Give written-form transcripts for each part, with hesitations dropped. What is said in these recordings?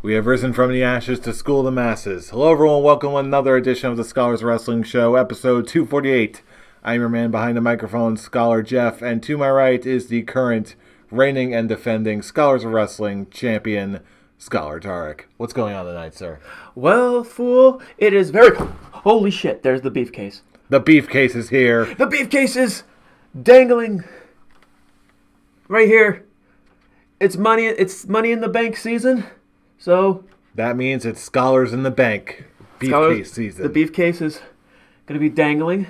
We have risen from the ashes to school the masses. Hello everyone, welcome to another edition of the Scholars Wrestling Show, episode 248. I'm your man behind the microphone, Scholar Jeff, and to my right is the current reigning and defending Scholars of Wrestling champion, Scholar Tarek. What's going on tonight, sir? Well, fool, it is very... Holy shit, there's the beefcase. The beefcase is here. The beefcase is dangling right here. It's money in the bank season. So that means it's Scholars in the Bank beefcase season. The beefcase is going to be dangling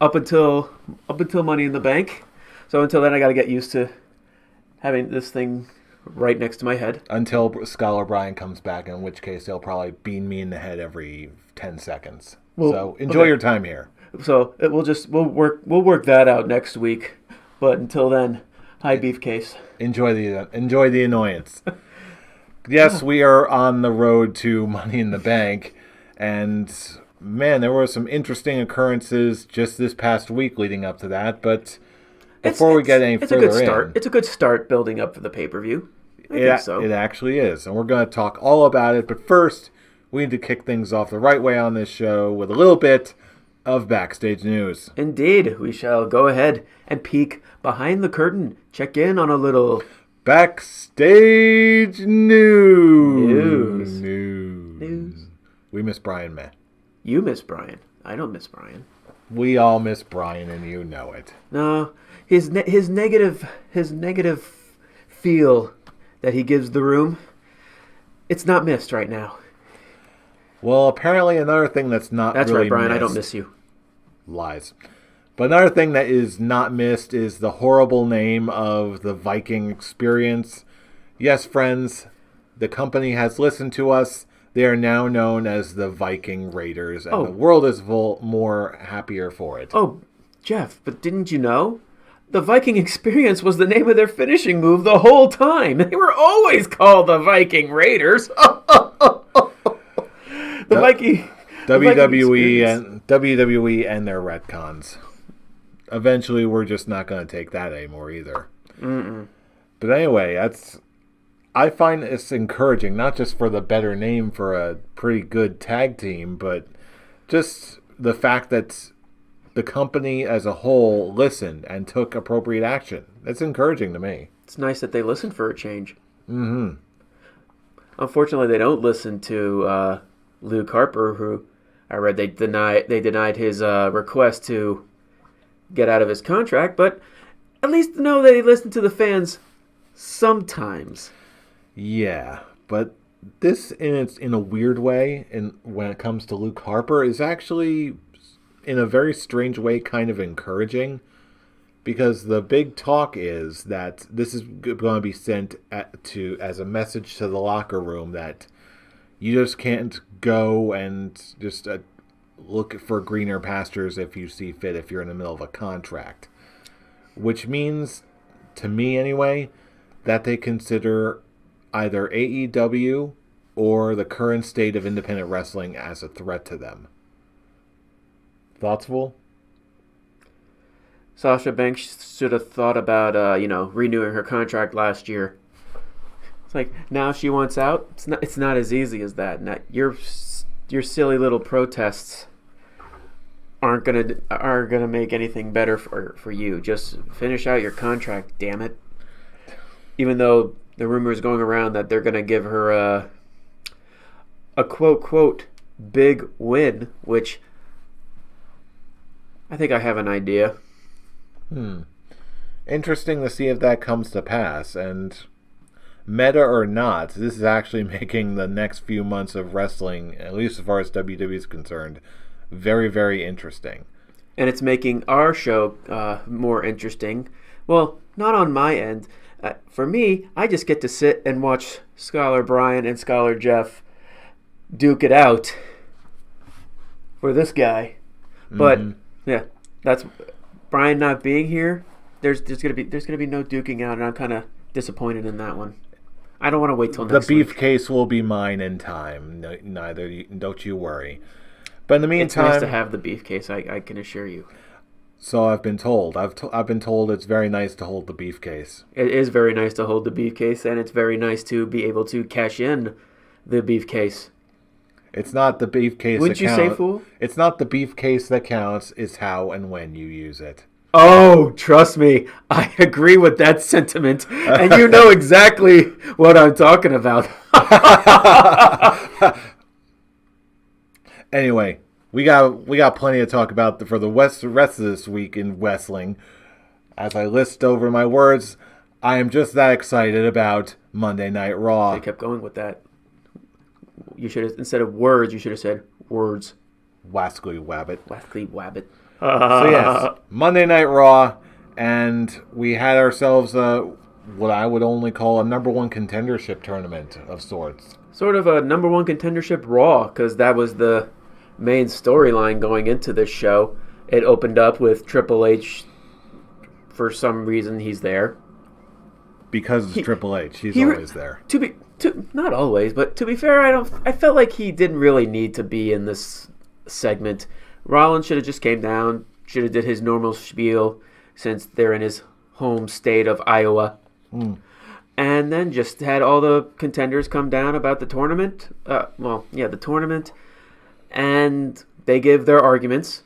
up until Money in the Bank. So until then, I got to get used to having this thing right next to my head. Until Scholar Brian comes back, in which case he'll probably bean me in the head every 10 seconds. Well, so enjoy your time here. So we'll work that out next week. But until then, hi beefcase. Enjoy the annoyance. Yes, we are on the road to Money in the Bank, and man, there were some interesting occurrences just this past week leading up to that. But before we get any further, it's a good start building up for the pay-per-view. I think so. It actually is, and we're going to talk all about it. But first, we need to kick things off the right way on this show with a little bit of backstage news. Indeed, we shall go ahead and peek behind the curtain, check in on a little backstage news. We miss Brian, man. You miss Brian. I don't miss Brian. We all miss Brian, and you know it. No, his negative feel that he gives the room, it's not missed right now. Well, apparently another thing that's not That's really right, Brian. missed, I don't miss you. Lies. But another thing that is not missed is the horrible name of the Viking Experience. Yes, friends, the company has listened to us. They are now known as the Viking Raiders, and the world is more happier for it. Oh, Jeff, but didn't you know? The Viking Experience was the name of their finishing move the whole time. They were always called the Viking Raiders. WWE and their retcons. Eventually, we're just not going to take that anymore either. Mm-mm. But anyway, I find it's encouraging, not just for the better name for a pretty good tag team, but just the fact that the company as a whole listened and took appropriate action. It's encouraging to me. It's nice that they listened for a change. Mm-hmm. Unfortunately, they don't listen to Luke Harper, who I read they denied his request to get out of his contract, but at least know that he listened to the fans sometimes. Yeah, but this in a weird way, when it comes to Luke Harper, is actually in a very strange way kind of encouraging, because the big talk is that this is going to be sent as a message to the locker room that you just can't go and just look for greener pastures if you see fit if you're in the middle of a contract. Which means, to me anyway, that they consider either AEW or the current state of independent wrestling as a threat to them. Thoughts, Fool? Sasha Banks should have thought about, renewing her contract last year. It's like, now she wants out. It's not as easy as that. Your silly little protests aren't gonna make anything better for you. Just finish out your contract, damn it. Even though the rumor is going around that they're gonna give her a quote big win, which I think I have an idea. Interesting to see if that comes to pass, and meta or not, this is actually making the next few months of wrestling, at least as far as WWE is concerned, very, very interesting. And it's making our show more interesting. Well, not on my end. For me, I just get to sit and watch Scholar Brian and Scholar Jeff duke it out for this guy. But yeah, that's Brian not being here. There's gonna be no duking out, and I'm kind of disappointed in that one. I don't want to wait till next week. The beefcase will be mine in time. Don't you worry. But in the meantime, it's nice to have the beefcase. I can assure you. So I've been told. I've been told it's very nice to hold the briefcase. It is very nice to hold the briefcase, and it's very nice to be able to cash in the briefcase. It's not the briefcase Wouldn't that you counts. say, fool? It's not the briefcase that counts. It's how and when you use it. Oh, trust me, I agree with that sentiment, and you know exactly what I'm talking about. Anyway, we got plenty to talk about for the rest of this week in wrestling. As I list over my words, I am just that excited about Monday Night Raw. I kept going with that. You should have, instead of words, you should have said words. Wascally Wabbit. Wascally Wabbit. So yes, Monday Night Raw, and we had ourselves what I would only call a number one contendership tournament of sorts. Sort of a number one contendership Raw, because that was the main storyline going into this show. It opened up with Triple H. For some reason, he's there. Because it's Triple H, he's always there. Not always, but to be fair, I felt like he didn't really need to be in this segment. Rollins should have just came down, should have did his normal spiel, since they're in his home state of Iowa. And then just had all the contenders come down about the tournament. The tournament. And they give their arguments.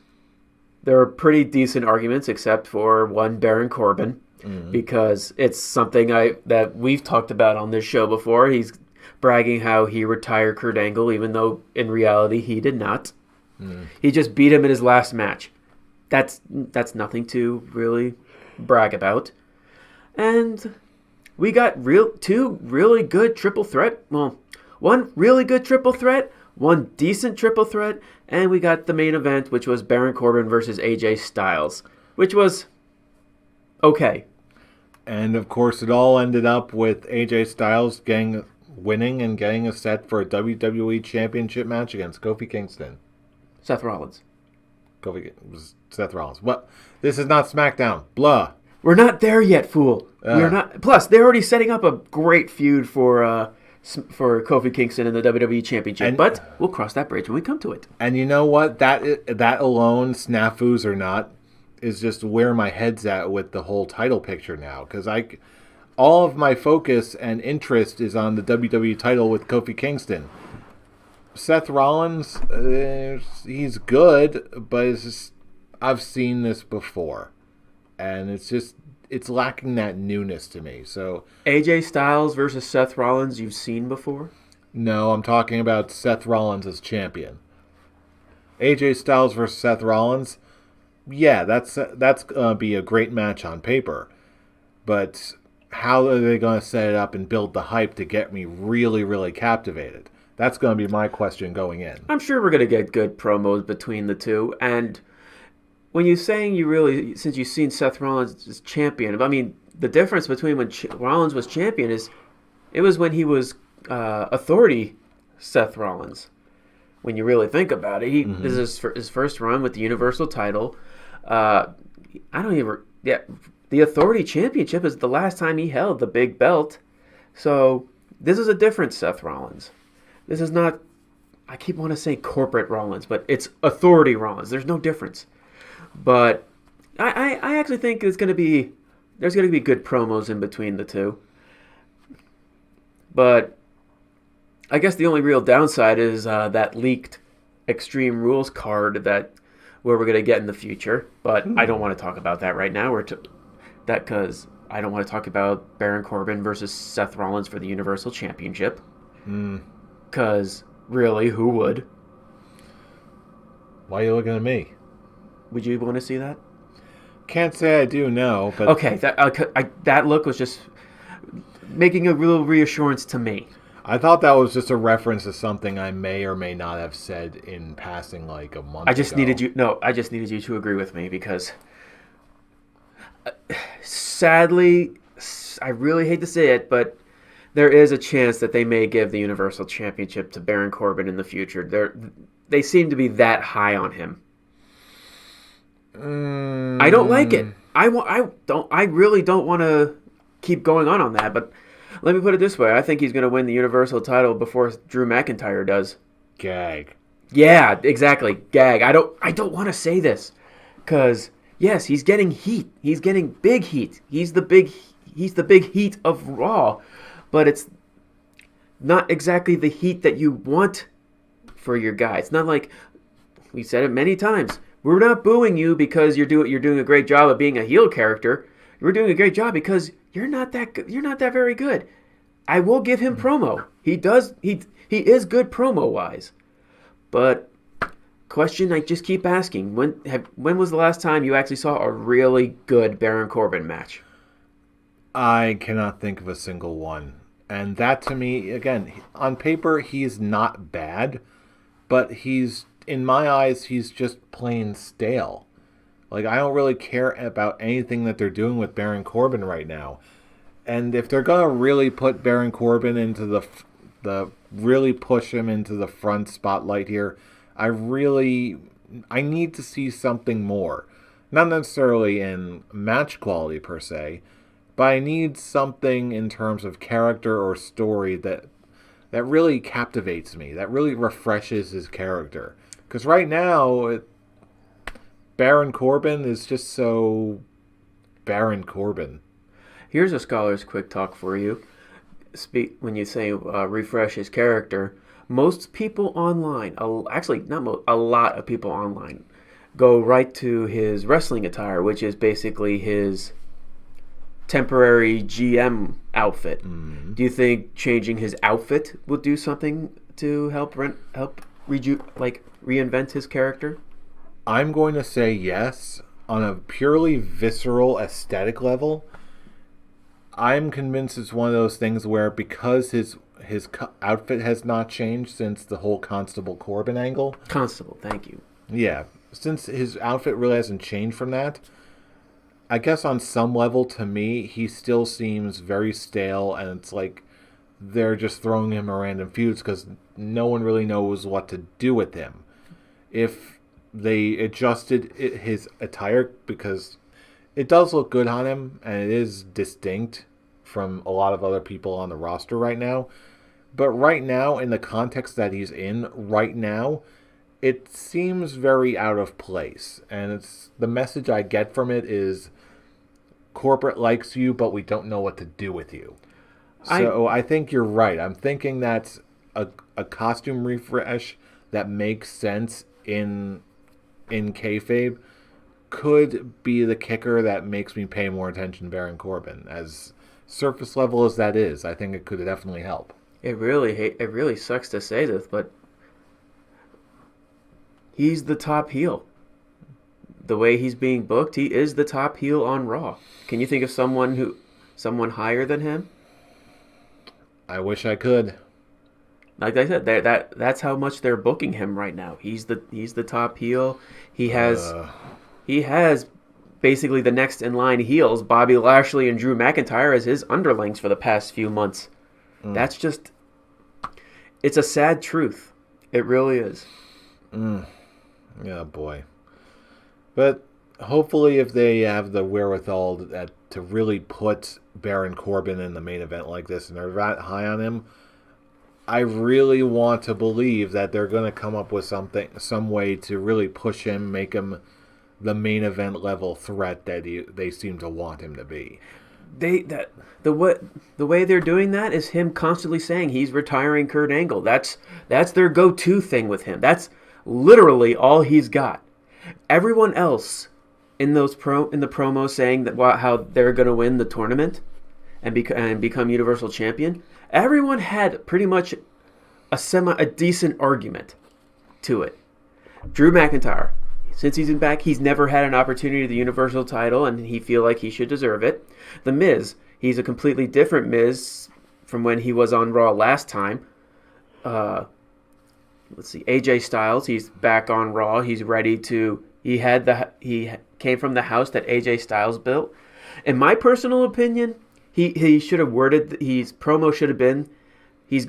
They're pretty decent arguments, except for one, Baron Corbin. Because it's something that we've talked about on this show before. He's bragging how he retired Kurt Angle, even though in reality he did not. He just beat him in his last match. That's nothing to really brag about. And we got two really good triple threat. Well, one really good triple threat, one decent triple threat, and we got the main event, which was Baron Corbin versus AJ Styles, which was okay. And of course, it all ended up with AJ Styles winning and getting a set for a WWE Championship match against Kofi Kingston. Seth Rollins. Seth Rollins. What? This is not SmackDown. Blah. We're not there yet, fool. We're not. Plus, they're already setting up a great feud for Kofi Kingston in the WWE Championship. But we'll cross that bridge when we come to it. And you know what? That alone, snafus or not, is just where my head's at with the whole title picture now. Because all of my focus and interest is on the WWE title with Kofi Kingston. Seth Rollins, he's good, but I've seen this before. And it's lacking that newness to me. So AJ Styles versus Seth Rollins, you've seen before? No, I'm talking about Seth Rollins as champion. AJ Styles versus Seth Rollins, yeah, that's gonna be a great match on paper. But how are they gonna set it up and build the hype to get me really, really captivated? That's going to be my question going in. I'm sure we're going to get good promos between the two. And when you're saying since you've seen Seth Rollins as champion, I mean, the difference between when Rollins was champion is it was when he was authority Seth Rollins. When you really think about it, this is his first run with the Universal title. The Authority Championship is the last time he held the big belt. So this is a different Seth Rollins. This is not, I keep wanting to say corporate Rollins, but it's Authority Rollins. There's no difference. But I actually think there's going to be good promos in between the two. But I guess the only real downside is that leaked Extreme Rules card where we're going to get in the future. But I don't want to talk about that right now. Because I don't want to talk about Baron Corbin versus Seth Rollins for the Universal Championship. Because, really, who would? Why are you looking at me? Would you want to see that? Can't say I do, no. But okay, that look was just making a real reassurance to me. I thought that was just a reference to something I may or may not have said in passing like a month ago. I just needed you to agree with me because, sadly, I really hate to say it, but there is a chance that they may give the Universal Championship to Baron Corbin in the future. They seem to be that high on him. I don't like it. I really don't want to keep going on that. But let me put it this way: I think he's going to win the Universal title before Drew McIntyre does. Gag. Yeah, exactly. Gag. I don't want to say this because Yes, he's getting heat. He's getting big heat. He's the big heat of Raw, but it's not exactly the heat that you want for your guy. It's not like we said it many times. We're not booing you because you're doing a great job of being a heel character. You're doing a great job because you're not that very good. I will give him promo. He is good promo wise. But question I just keep asking, when was the last time you actually saw a really good Baron Corbin match? I cannot think of a single one. And that to me, again, on paper, he's not bad, but in my eyes, he's just plain stale. Like, I don't really care about anything that they're doing with Baron Corbin right now. And if they're going to really put Baron Corbin into really push him into the front spotlight here, I need to see something more. Not necessarily in match quality per se, but I need something in terms of character or story that really captivates me, that really refreshes his character. Because right now, Baron Corbin is just so Baron Corbin. Here's a scholar's quick talk for you. When you say refresh his character, most people online, actually not most, a lot of people online, go right to his wrestling attire, which is basically his temporary GM outfit. Mm-hmm. Do you think changing his outfit will do something to help reinvent his character? I'm going to say yes. On a purely visceral aesthetic level, I'm convinced it's one of those things where because his outfit has not changed since the whole Constable Corbin angle. Constable, thank you. Yeah, since his outfit really hasn't changed from that, I guess on some level, to me, he still seems very stale, and it's like they're just throwing him a random feuds because no one really knows what to do with him. If they adjusted his attire, because it does look good on him, and it is distinct from a lot of other people on the roster right now. But right now, in the context that he's in right now, it seems very out of place. And the message I get from it is corporate likes you, but we don't know what to do with you. So I think you're right. I'm thinking that's a costume refresh that makes sense in kayfabe could be the kicker that makes me pay more attention to Baron Corbin. As surface level as that is, I think it could definitely help. It really sucks to say this, but he's the top heel. The way he's being booked, he is the top heel on Raw. Can you think of someone higher than him? I wish I could. Like I said, that's how much they're booking him right now. He's the top heel. He has basically the next in line heels, Bobby Lashley and Drew McIntyre, as his underlings for the past few months. That's just, it's a sad truth. It really is. Yeah, boy. But hopefully if they have the wherewithal to really put Baron Corbin in the main event like this and they're that high on him, I really want to believe that they're going to come up with some way to really push him, make him the main event level threat that they seem to want him to be. The way they're doing that is him constantly saying he's retiring Kurt Angle. That's their go-to thing with him. That's literally all he's got. Everyone else in the promo saying that how they're going to win the tournament and become Universal Champion. Everyone had pretty much a decent argument to it. Drew McIntyre, since he's back, he's never had an opportunity to the Universal title, and he feel like he should deserve it. The Miz, he's a completely different Miz from when he was on Raw last time. Let's see, AJ Styles, he's back on Raw. He's ready to. He came from the house that AJ Styles built. In my personal opinion, he should have worded his promo should have been he's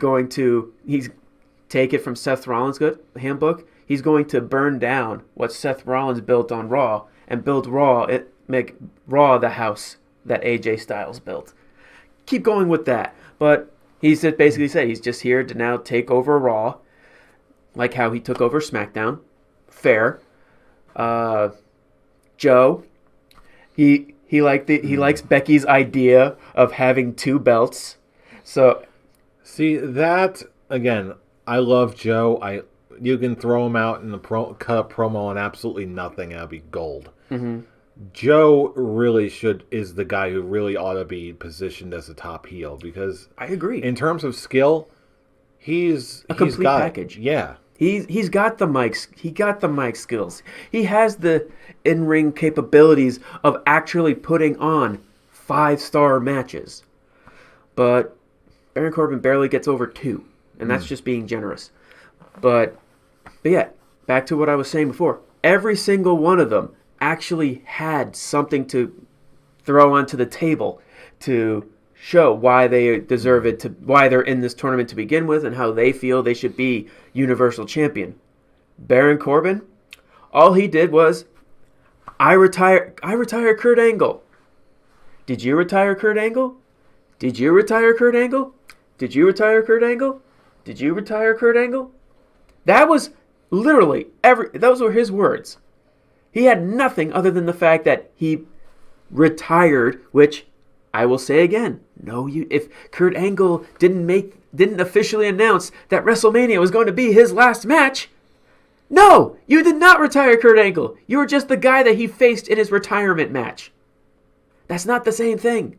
take it from Seth Rollins' handbook. He's going to burn down what Seth Rollins built on Raw and build make Raw the house that AJ Styles built. Keep going with that. But he's basically said he's just here to now take over Raw, like how he took over SmackDown. Fair. Joe, He likes Becky's idea of having 2 belts. So see that again. I love Joe. You can throw him out in the cut a promo on absolutely nothing. That'd be gold. mm-hmm. Joe really is the guy who really ought to be positioned as a top heel because I agree. In terms of skill, he's complete got package. Yeah. He's got the mics. He got the mic skills. He has the in-ring capabilities of actually putting on 5-star matches. But Baron Corbin barely gets over 2, and that's just being generous. But yeah, back to what I was saying before. Every single one of them actually had something to throw onto the table to show why they deserve it, why they're in this tournament to begin with, and how they feel they should be Universal Champion. Baron Corbin, all he did was, I retire Kurt Angle. Did you retire Kurt Angle? Did you retire Kurt Angle? Did you retire Kurt Angle? Did you retire Kurt Angle? That was literally those were his words. He had nothing other than the fact that he retired, which I will say again, if Kurt Angle didn't officially announce that WrestleMania was going to be his last match, no, you did not retire Kurt Angle. You were just the guy that he faced in his retirement match. That's not the same thing.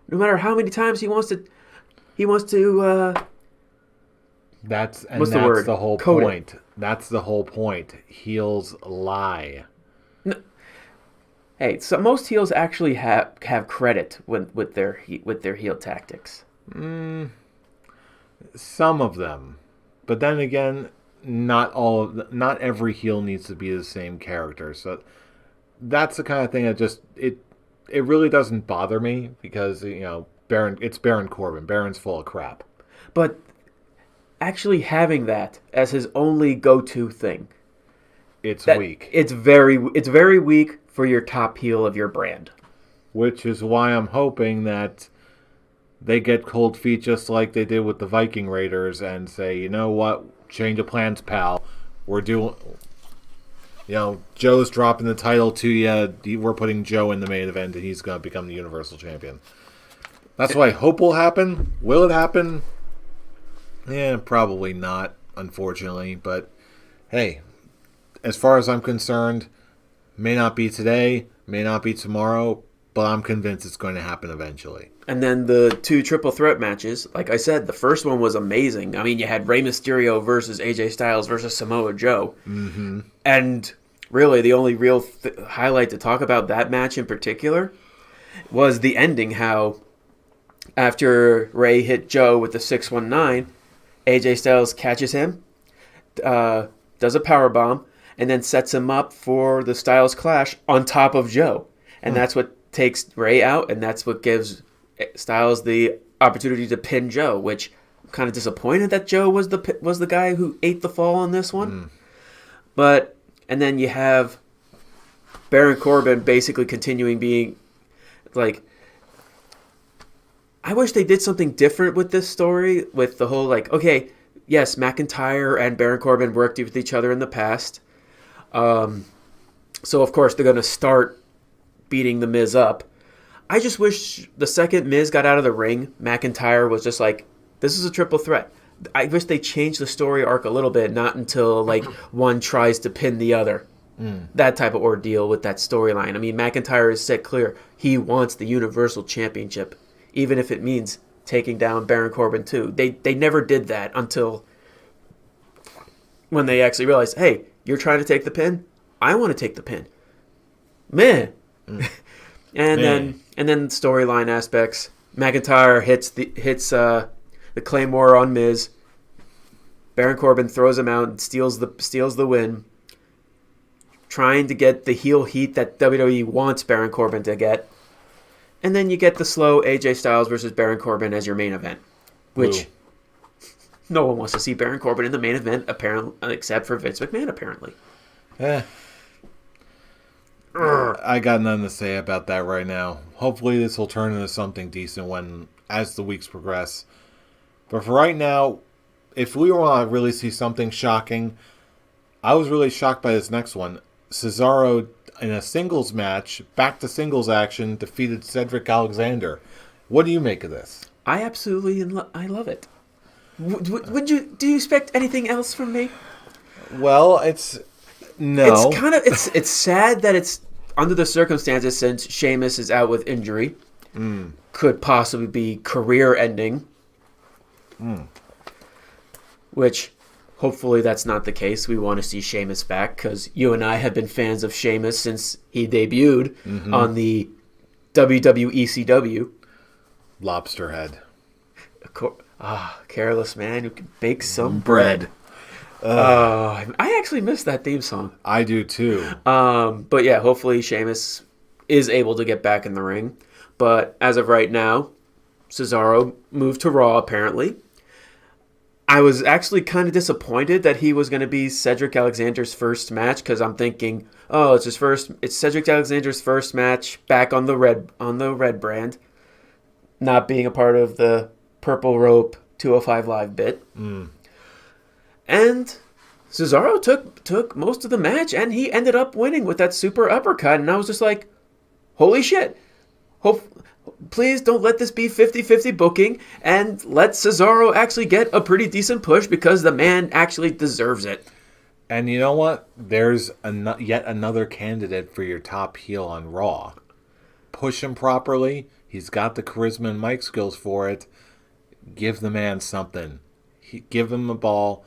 No matter how many times he wants to That's word? The whole Code point. That's the whole point. Heels lie. No. Hey, so most heels actually have credit with their heel tactics. Some of them, but then again, not every heel needs to be the same character. So that's the kind of thing that just it really doesn't bother me because it's Baron Corbin. Baron's full of crap. But actually having that as his only go-to thing, it's weak. It's very weak for your top heel of your brand. Which is why I'm hoping that they get cold feet just like they did with the Viking Raiders and say, you know what, change of plans, pal. We're doing, Joe's dropping the title to you. We're putting Joe in the main event and he's going to become the Universal Champion. That's what I hope will happen. Will it happen? Yeah, probably not, unfortunately. But hey, as far as I'm concerned, may not be today, may not be tomorrow, but I'm convinced it's going to happen eventually. And then the 2 triple threat matches, like I said, the first one was amazing. I mean, you had Rey Mysterio versus AJ Styles versus Samoa Joe. Mm-hmm. And really, the only real highlight to talk about that match in particular was the ending, how after Rey hit Joe with the 619, AJ Styles catches him, does a powerbomb, and then sets him up for the Styles Clash on top of Joe. And that's what takes Rey out, and that's what gives Styles the opportunity to pin Joe, which I'm kind of disappointed that Joe was the guy who ate the fall on this one. And then you have Baron Corbin basically continuing being like, I wish they did something different with this story, with the whole okay, yes, McIntyre and Baron Corbin worked with each other in the past. So of course they're going to start beating the Miz up. I just wish the second Miz got out of the ring, McIntyre was just like, this is a triple threat. I wish they changed the story arc a little bit, not until one tries to pin the other. That type of ordeal with that storyline. I mean, McIntyre has said clear he wants the Universal Championship, even if it means taking down Baron Corbin too. They never did that until when they actually realized, hey, you're trying to take the pin? I want to take the pin. Man. And then storyline aspects. McIntyre hits the Claymore on Miz. Baron Corbin throws him out and steals the win, trying to get the heel heat that WWE wants Baron Corbin to get. And then you get the slow AJ Styles versus Baron Corbin as your main event, which no one wants to see Baron Corbin in the main event, apparently, except for Vince McMahon, apparently. I got nothing to say about that right now. Hopefully this will turn into something decent as the weeks progress. But for right now, if we want to really see something shocking, I was really shocked by this next one. Cesaro, in a singles match, back to singles action, defeated Cedric Alexander. What do you make of this? I absolutely I love it. Do you expect anything else from me? Well, no. It's sad that it's under the circumstances, since Sheamus is out with injury, could possibly be career ending. Which, hopefully, that's not the case. We want to see Sheamus back because you and I have been fans of Sheamus since he debuted on the WWECW. Lobster head. Careless man who can bake some bread. I actually miss that theme song. I do too. But yeah, hopefully Sheamus is able to get back in the ring. But as of right now, Cesaro moved to Raw apparently. I was actually kind of disappointed that he was going to be Cedric Alexander's first match because I'm thinking, it's Cedric Alexander's first match back on the red brand, not being a part of the Purple Rope 205 Live bit. And Cesaro took most of the match, and he ended up winning with that super uppercut. And I was just like, holy shit. Please don't let this be 50-50 booking, and let Cesaro actually get a pretty decent push because the man actually deserves it. And you know what? There's yet another candidate for your top heel on Raw. Push him properly. He's got the charisma and mic skills for it. Give the man something. Give him a ball.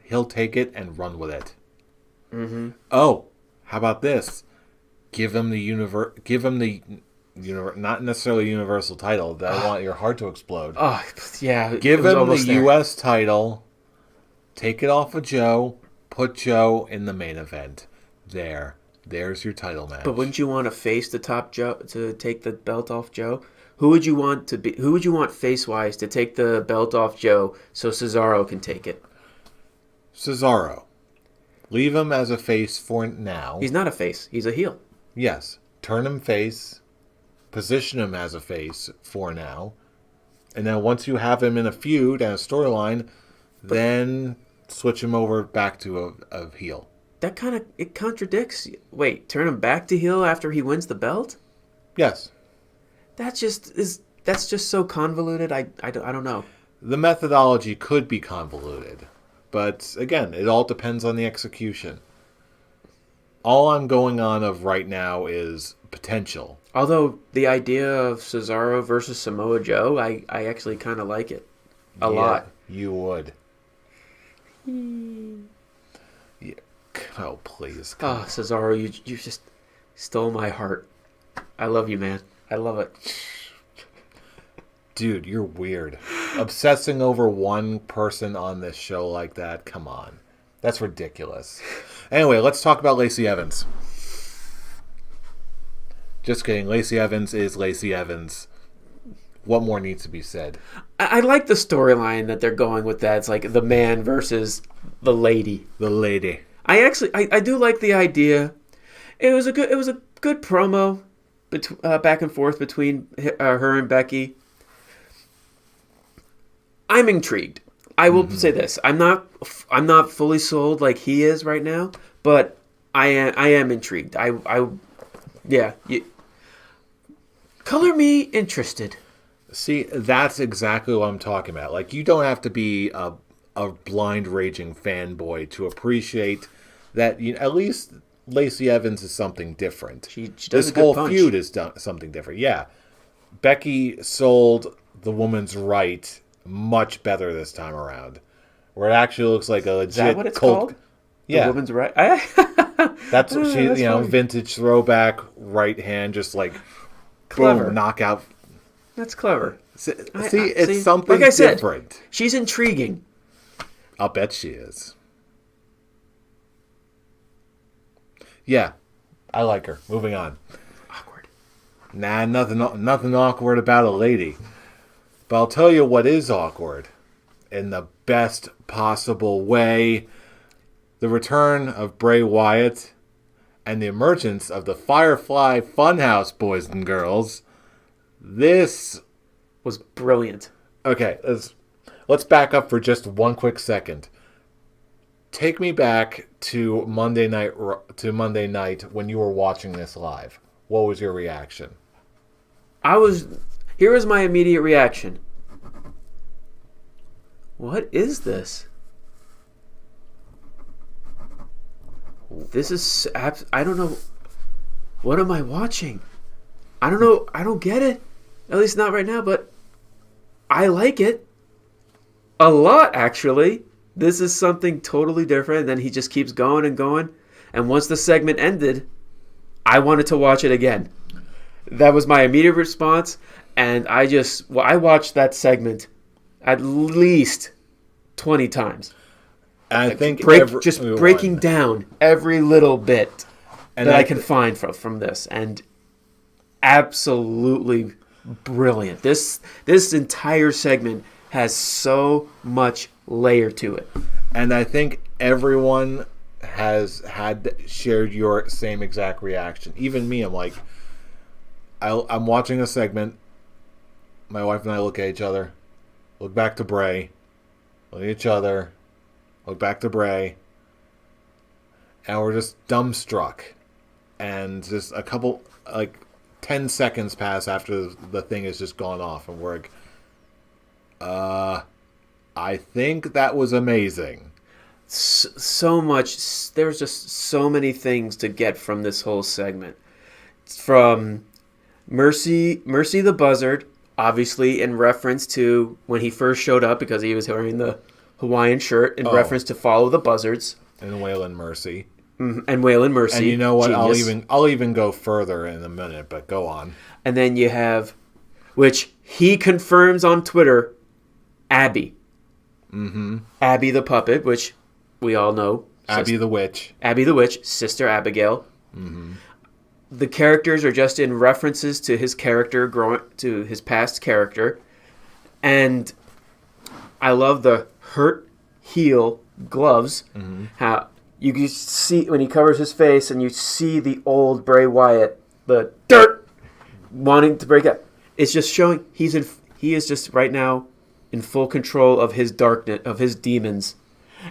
He'll take it and run with it. Oh, how about this? Give him the not necessarily universal title. I want your heart to explode. Oh, yeah. Give him the U.S. title. Take it off of Joe. Put Joe in the main event. There's your title match. But wouldn't you want to face the top Joe to take the belt off Joe? Who would you want face-wise to take the belt off Joe so Cesaro can take it? Cesaro. Leave him as a face for now. He's not a face. He's a heel. Yes. Turn him face. Position him as a face for now. And then once you have him in a feud and a storyline, then switch him over back to a heel. That it contradicts. Wait, turn him back to heel after he wins the belt? Yes. That's just so convoluted. I don't know. The methodology could be convoluted, but again, it all depends on the execution. All I'm going on of right now is potential. Although the idea of Cesaro versus Samoa Joe, I actually kind of like it a lot. You would. Yeah. Oh, please. Oh, Cesaro, you just stole my heart. I love you, man. I love it. Dude, you're weird. Obsessing over one person on this show like that, come on. That's ridiculous. Anyway, let's talk about Lacey Evans. Just kidding. Lacey Evans is Lacey Evans. What more needs to be said? I like the storyline that they're going with that. It's like the man versus the lady. The lady. I do like the idea. It was a good promo back and forth between her and Becky. I'm intrigued. I will say this: I'm not fully sold like he is right now, but I am intrigued. Color me interested. See, that's exactly what I'm talking about. Like, you don't have to be a blind raging fanboy to appreciate that. At least Lacey Evans is something different. She does this a good whole punch. feud is something different. Yeah, Becky sold the woman's right much better this time around, where it actually looks like a legit Is that what it's cult. called? Yeah, the woman's right. that's what she. That's funny. Vintage throwback right hand, just like Clever. boom, knockout. That's clever. See, it's something like I said, different. She's intriguing. I'll bet she is. Yeah, I like her. Moving on. Awkward. Nah, nothing awkward about a lady. But I'll tell you what is awkward, in the best possible way. The return of Bray Wyatt and the emergence of the Firefly Fun House, boys and girls. This Was brilliant. Okay, let's back up for just one quick second. take me back to Monday night when you were watching this live. What was your reaction? Here was my immediate reaction. What is this? This is... I don't know. What am I watching? I don't know. I don't get it. At least not right now, but I like it. A lot, actually. This is something totally different. And then he just keeps going and going. And once the segment ended, I wanted to watch it again. That was my immediate response. And I watched that segment at least 20 times. And I think breaking down every little bit that I can find from this. And absolutely brilliant. This entire segment has so much layer to it. And I think everyone has shared your same exact reaction. Even me, I'm like, I'm watching a segment. My wife and I look at each other, look back to Bray, look at each other, look back to Bray, and we're just dumbstruck. And just a couple, 10 seconds pass after the thing has just gone off, and we're like, I think that was amazing. So much. There's just so many things to get from this whole segment. From Mercy the Buzzard, obviously in reference to when he first showed up because he was wearing the Hawaiian shirt in reference to Follow the Buzzards. And Waylon Mercy. And Waylon Mercy. And you know what? Genius. I'll even go further in a minute, but go on. And then you have, which he confirms on Twitter, Abby. Mm-hmm. Abby the puppet, which we all know. Abby the witch. Abby the witch, Sister Abigail. Mm-hmm. The characters are just in references to his character, to his past character. And I love the hurt heel gloves. Mm-hmm. How you can see when he covers his face and you see the old Bray Wyatt, the dirt, wanting to break out. It's just showing he is just right now in full control of his darkness, of his demons.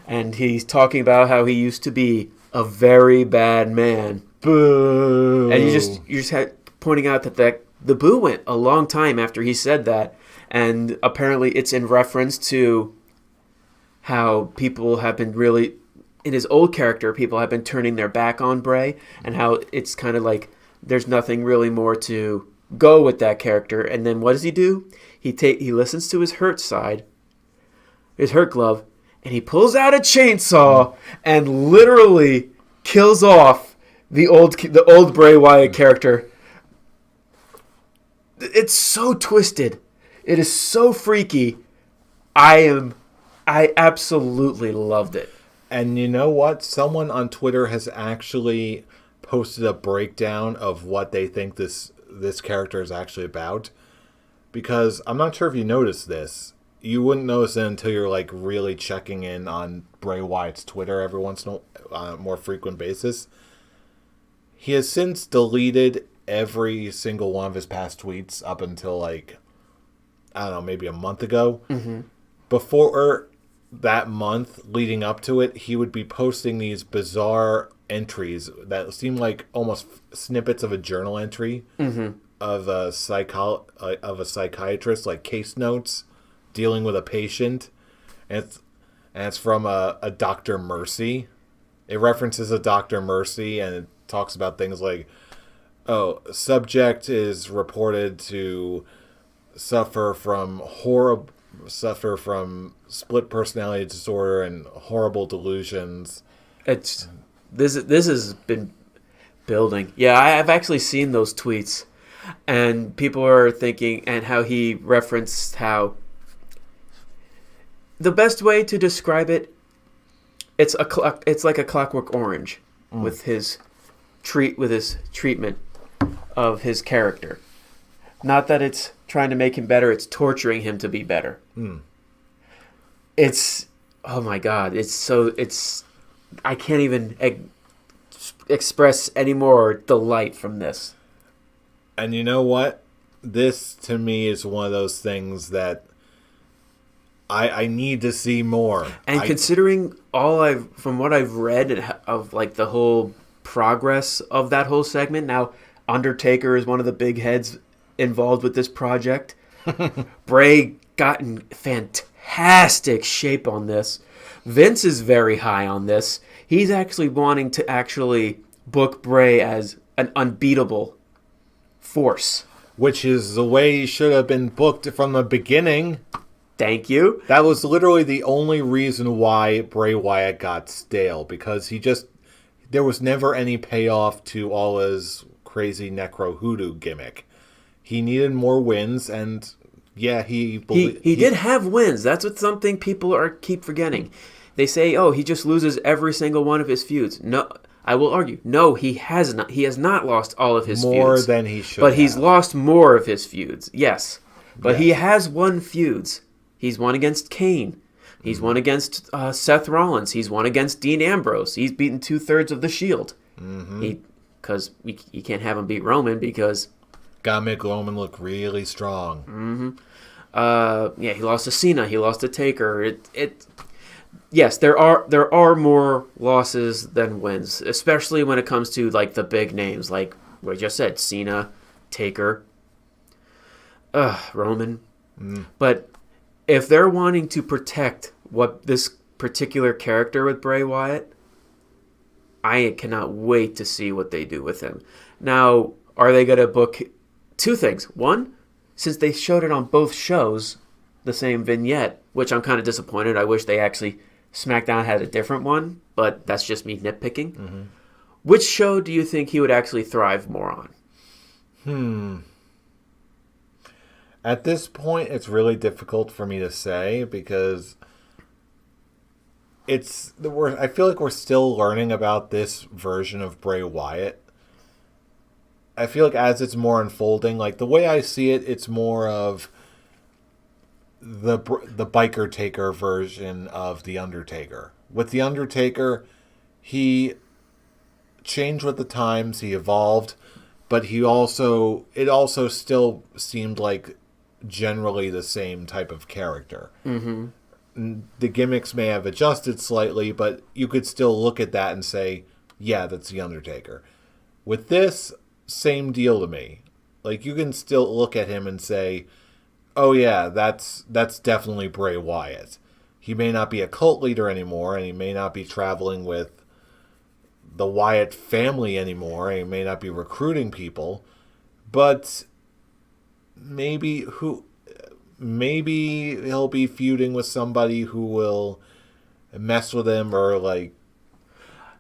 And he's talking about how he used to be a very bad man. Boo! And you're just pointing out that the boo went a long time after he said that, and apparently it's in reference to how people have been really, in his old character, people have been turning their back on Bray, and how it's kind of like there's nothing really more to go with that character. And then what does he do? He listens to his hurt side, his hurt glove, and he pulls out a chainsaw and literally kills off the old Bray Wyatt character. It's so twisted. It is so freaky. I absolutely loved it. And you know what? Someone on Twitter has actually posted a breakdown of what they think this character is actually about. Because I'm not sure if you noticed this. You wouldn't notice it until you're like really checking in on Bray Wyatt's Twitter every once in on a more frequent basis. He has since deleted every single one of his past tweets up until like, I don't know, maybe a month ago. Mm-hmm. Before that month leading up to it, he would be posting these bizarre entries that seemed like almost snippets of a journal entry of a psychiatrist, like case notes dealing with a patient, and it's from a Dr. Mercy. It references a Dr. Mercy, and it talks about things like, subject is reported to suffer from split personality disorder and horrible delusions. This has been building. Yeah, I've actually seen those tweets, and people are thinking, and how he referenced how the best way to describe it, it's like a Clockwork Orange with his treatment of his character. Not that it's trying to make him better, it's torturing him to be better. It's, oh my God, I can't even express any more delight from this. And you know what? This, to me, is one of those things that I need to see more. And considering from what I've read of like the whole progress of that whole segment, now Undertaker is one of the big heads involved with this project. Bray got in fantastic shape on this. Vince is very high on this. He's actually wanting to actually book Bray as an unbeatable force. Which is the way he should have been booked from the beginning. Thank you. That was literally the only reason why Bray Wyatt got stale, because there was never any payoff to all his crazy necro hoodoo gimmick. He needed more wins, and yeah, he did have wins. That's something people keep forgetting. They say, oh, he just loses every single one of his feuds. No, I will argue, no, he has not. He has not lost all of his feuds. More than he should But he's lost more of his feuds, yes. But he has won feuds. He's won against Kane. He's won against Seth Rollins. He's won against Dean Ambrose. He's beaten 2/3 of the Shield. Because you can't have him beat Roman because... Gotta make Roman look really strong. He lost to Cena. He lost to Taker. Yes, there are more losses than wins, especially when it comes to like the big names, like we just said, Cena, Taker, Roman. But if they're wanting to protect what this particular character with Bray Wyatt, I cannot wait to see what they do with him. Now, are they going to book two things? One, since they showed it on both shows, the same vignette, which I'm kind of disappointed. I wish they actually... SmackDown had a different one, but that's just me nitpicking. Which show do you think he would actually thrive more on? At this point, it's really difficult for me to say because I feel like we're still learning about this version of Bray Wyatt. I feel like as it's more unfolding, like the way I see it, it's more of the biker taker version of the Undertaker. With the Undertaker, he changed with the times, he evolved, but it also still seemed like generally the same type of character. The gimmicks may have adjusted slightly, but you could still look at that and say, yeah, that's the Undertaker. With this, same deal to me. Like, you can still look at him and say, oh yeah, that's definitely Bray Wyatt. He may not be a cult leader anymore, and he may not be traveling with the Wyatt family anymore, and he may not be recruiting people, but maybe he'll be feuding with somebody who will mess with him or like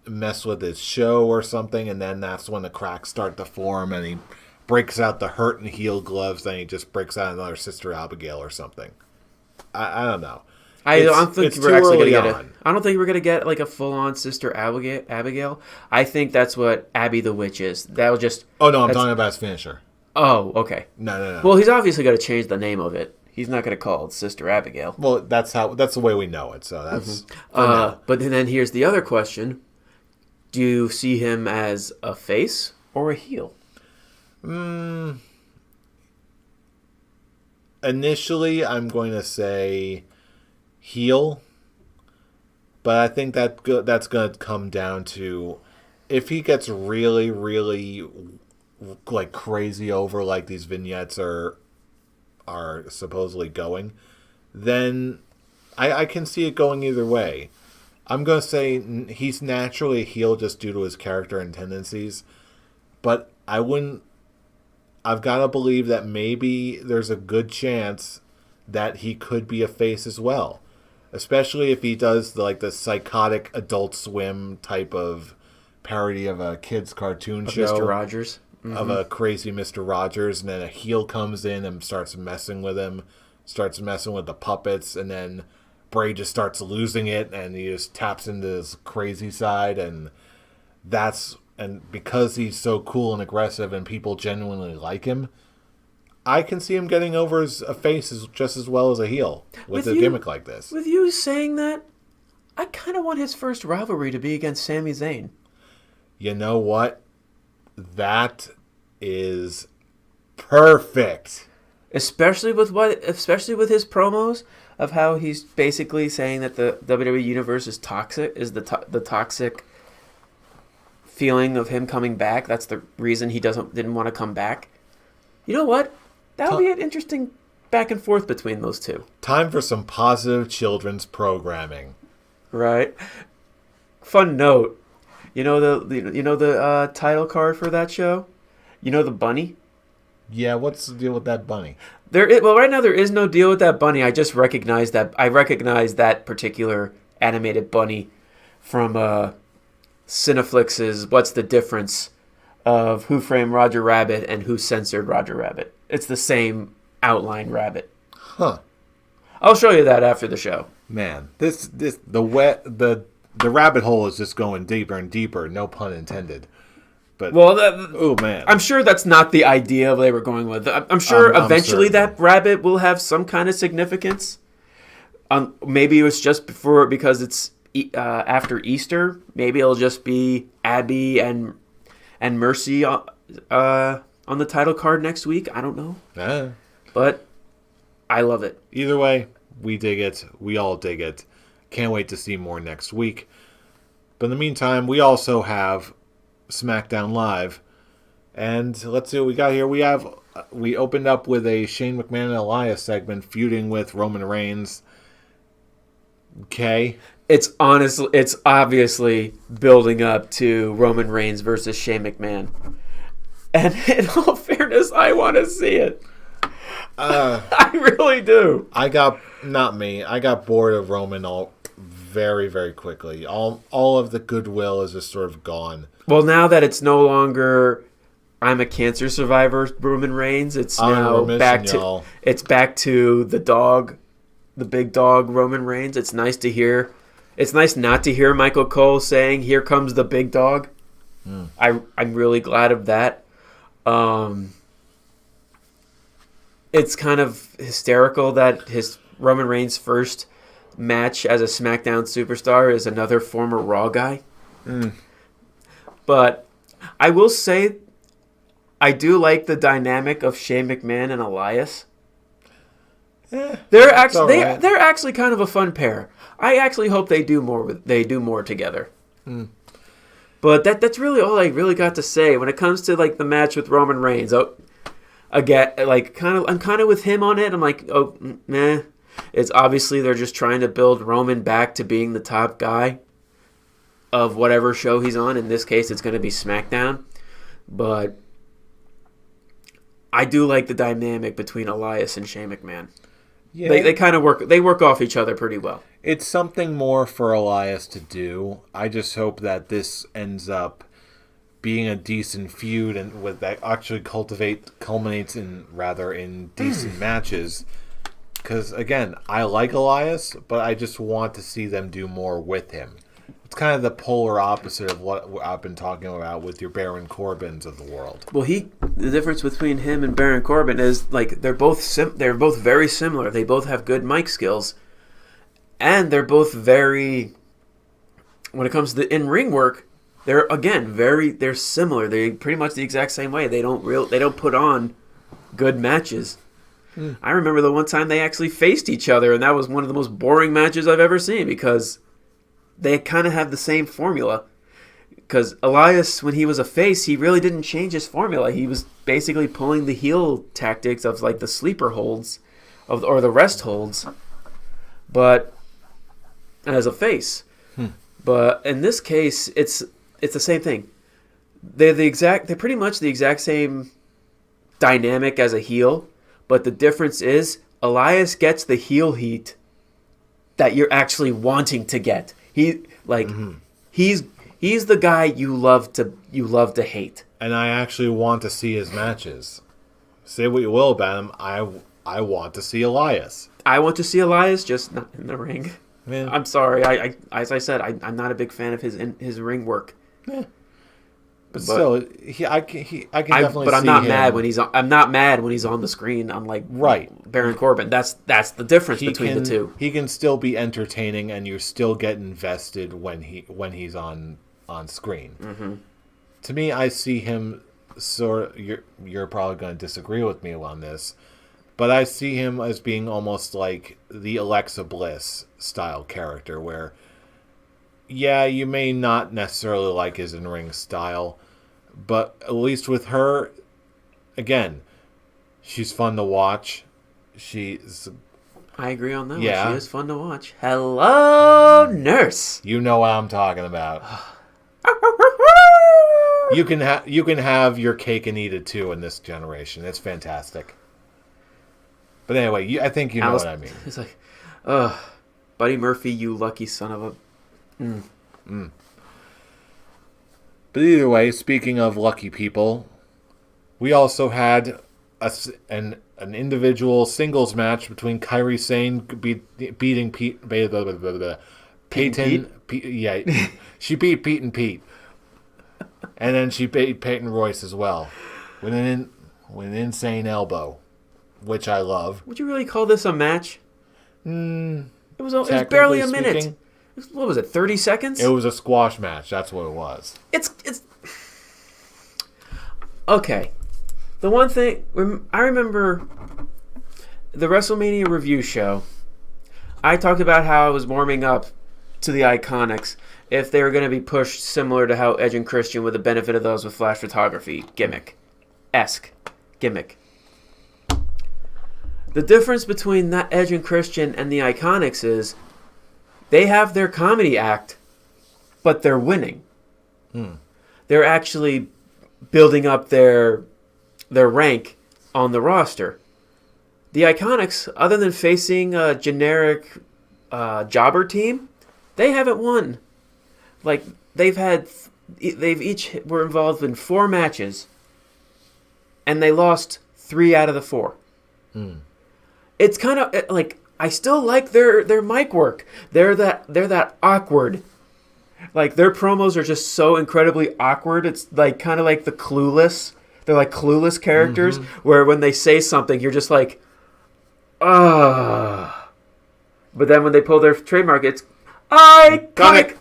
mess with his show or something, and then that's when the cracks start to form and he breaks out the hurt and heal gloves, then he just breaks out another Sister Abigail or something. I don't know. I don't think we're gonna get like a full-on Sister Abigail. I think that's what Abby the Witch is. That'll just. Oh no, I'm talking about his finisher. Oh, okay. No. Well, he's obviously got to change the name of it. He's not going to call it Sister Abigail. Well, that's the way we know it. So that's. But then here's the other question: do you see him as a face or a heel? Initially, I'm going to say heel, but I think that's going to come down to if he gets really, really like crazy over like these vignettes are supposedly going, then I can see it going either way. I'm going to say he's naturally a heel just due to his character and tendencies, but I've got to believe that maybe there's a good chance that he could be a face as well. Especially if he does the psychotic Adult Swim type of parody of a kid's cartoon show. Mr. Rogers. Of a crazy Mr. Rogers, and then a heel comes in and starts messing with him, starts messing with the puppets, and then Bray just starts losing it, and he just taps into his crazy side, and because he's so cool and aggressive and people genuinely like him, I can see him getting over as a face just as well as a heel with a gimmick like this. With you saying that, I kind of want his first rivalry to be against Sami Zayn. You know what? That is perfect. Especially with his promos. of how he's basically saying that the WWE universe is toxic, is the toxic feeling of him coming back. That's the reason he didn't want to come back. You know what? That would be an interesting back and forth between those two. Time for some positive children's programming. Right. Fun note. You know the title card for that show? You know the bunny? Yeah, what's the deal with that bunny? Right now there is no deal with that bunny. I just recognize that. I recognize that particular animated bunny from Cineflix's What's the Difference of Who Framed Roger Rabbit and Who Censored Roger Rabbit. It's the same outline rabbit. Huh. I'll show you that after the show. Man, the rabbit hole is just going deeper and deeper, no pun intended. But oh man, I'm sure that's not the idea they were going with. I'm sure eventually that rabbit will have some kind of significance. Maybe it was just because it's after Easter. Maybe it'll just be Abby and Mercy on the title card next week. I don't know. But I love it. Either way, we dig it. We all dig it. Can't wait to see more next week. But in the meantime, we also have SmackDown Live. And let's see what we got here. We opened up with a Shane McMahon and Elias segment feuding with Roman Reigns. Okay. It's obviously building up to Roman Reigns versus Shane McMahon. And in all fairness, I want to see it. I really do. I got bored of Roman very, very quickly. All of the goodwill is just sort of gone. Well, now that it's no longer I'm a cancer survivor Roman Reigns, it's now back to the dog, the big dog Roman Reigns. It's nice to hear. It's nice not to hear Michael Cole saying, "Here comes the big dog." I'm really glad of that. It's kind of hysterical that his Roman Reigns' first match as a SmackDown superstar is another former Raw guy. But I will say, I do like the dynamic of Shane McMahon and Elias. They're actually kind of a fun pair. I actually hope they do more together. But that's really all I really got to say when it comes to like the match with Roman Reigns. Again, like I'm kind of with him on it. I'm like, nah. It's obviously they're just trying to build Roman back to being the top guy of whatever show he's on. In this case, it's going to be SmackDown. But I do like the dynamic between Elias and Shane McMahon. Yeah. They kind of work off each other pretty well. It's something more for Elias to do. I just hope that this ends up being a decent feud and with that actually culminates in decent matches. Because again, I like Elias, but I just want to see them do more with him. It's kind of the polar opposite of what I've been talking about with your Baron Corbins of the world. Well, the difference between him and Baron Corbin is like they're both very similar. They both have good mic skills, and they're both very. When it comes to the in-ring work, they're similar. They're pretty much the exact same way. They don't put on good matches. I remember the one time they actually faced each other, and that was one of the most boring matches I've ever seen because they kind of have the same formula. Because Elias, when he was a face, he really didn't change his formula. He was basically pulling the heel tactics of like the sleeper holds, or the rest holds, but as a face. But in this case, it's the same thing. They're pretty much the exact same dynamic as a heel. But the difference is Elias gets the heel heat that you're actually wanting to get. He's the guy you love to hate. And I actually want to see his matches. Say what you will about him, I want to see Elias. I want to see Elias, just not in the ring. Yeah. I'm sorry. I as I said, I'm not a big fan of his ring work. Yeah. But still, I can definitely. But I'm see not him. mad when he's. I'm not mad when he's on the screen. Unlike Baron Corbin, that's the difference between the two. He can still be entertaining, and you still get invested when he's on screen. Mm-hmm. To me, I see him you're probably going to disagree with me on this, But I see him as being almost like the Alexa Bliss style character where, yeah, you may not necessarily like his in-ring style, but at least with her, again, she's fun to watch. She's... I agree on that Yeah. one. She is fun to watch. Hello, nurse. You know what I'm talking about. You can have your cake and eat it too in this generation. It's fantastic. But anyway, I think you know what I mean. It's like, Buddy Murphy, you lucky son of a... But either way, speaking of lucky people, we also had an individual singles match between Kairi Sane beating Peyton. Yeah, she beat Pete and Pete, and then she beat Peyton Royce as well with an insane elbow, which I love. Would you really call this a match? It was barely a minute. What was it, 30 seconds? It was a squash match. That's what it was. It's okay. The one thing I remember, the WrestleMania review show, I talked about how I was warming up to the Iconics if they were going to be pushed similar to how Edge and Christian, with the benefit of those with flash photography gimmick-esque gimmick. The difference between that Edge and Christian and the Iconics is they have their comedy act, but they're winning. They're actually building up their rank on the roster. The Iconics, other than facing a generic jobber team, they haven't won. Like, they've each were involved in 4 matches, and they lost 3 out of the 4. It's kind of like, I still like their mic work. They're that awkward. Like, their promos are just so incredibly awkward. It's like kind of like the Clueless. They're like Clueless characters, where when they say something, you're just like, ah. But then when they pull their trademark, it's iconic.